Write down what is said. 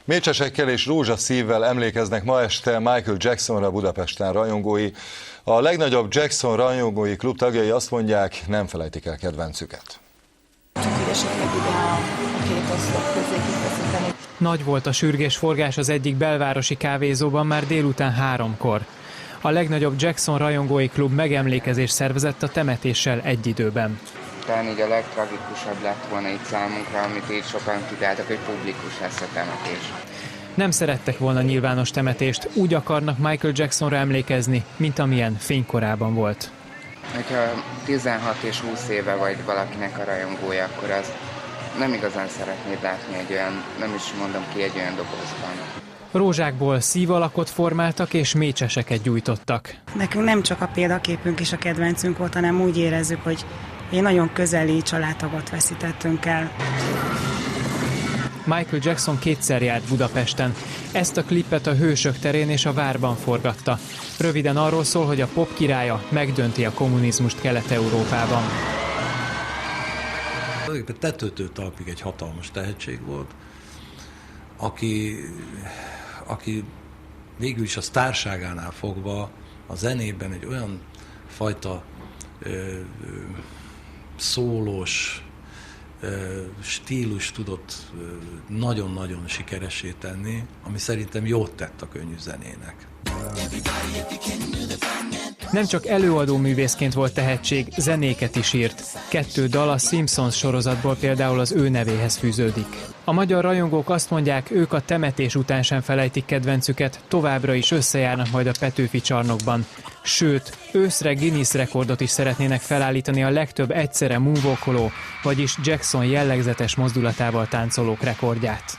Mécsesekkel és rózsaszívvel emlékeznek ma este Michael Jacksonra Budapesten rajongói. A legnagyobb Jackson rajongói klub tagjai azt mondják, nem felejtik el kedvencüket. Nagy volt a sürgés-forgás az egyik belvárosi kávézóban már délután 3-kor. A legnagyobb Jackson rajongói klub megemlékezést szervezett a temetéssel egy időben. Talán így a legtragikusabb lett volna itt számunkra, amit így sokan tudáltak, hogy publikus lesz a temetés. Nem szerettek volna nyilvános temetést, úgy akarnak Michael Jacksonra emlékezni, mint amilyen fénykorában volt. Hogyha 16 és 20 éve vagy valakinek a rajongója, akkor az nem igazán szeretnéd látni egy olyan, nem is mondom ki, egy olyan dobozban. Rózsákból szívalakot formáltak és mécseseket gyújtottak. Nekünk nem csak a példaképünk és a kedvencünk volt, hanem úgy érezzük, hogy egy nagyon közeli családtagot veszítettünk el. Michael Jackson kétszer járt Budapesten. Ezt a klipet a Hősök terén és a Várban forgatta. Röviden arról szól, hogy a pop királya megdönti a kommunizmust Kelet-Európában. Tetőtől talpig egy hatalmas tehetség volt, aki végül is a sztárságánál fogva a zenében egy olyan fajta szólós stílus tudott nagyon-nagyon sikeressé tenni, ami szerintem jót tett a könnyű zenének. Nem csak előadó művészként volt tehetség, zenéket is írt. 2 dal a Simpsons sorozatból például az ő nevéhez fűződik. A magyar rajongók azt mondják, ők a temetés után sem felejtik kedvencüket, továbbra is összejárnak majd a Petőfi csarnokban. Sőt, őszre Guinness rekordot is szeretnének felállítani a legtöbb egyszerre moonwalkoló, vagyis Jackson jellegzetes mozdulatával táncolók rekordját.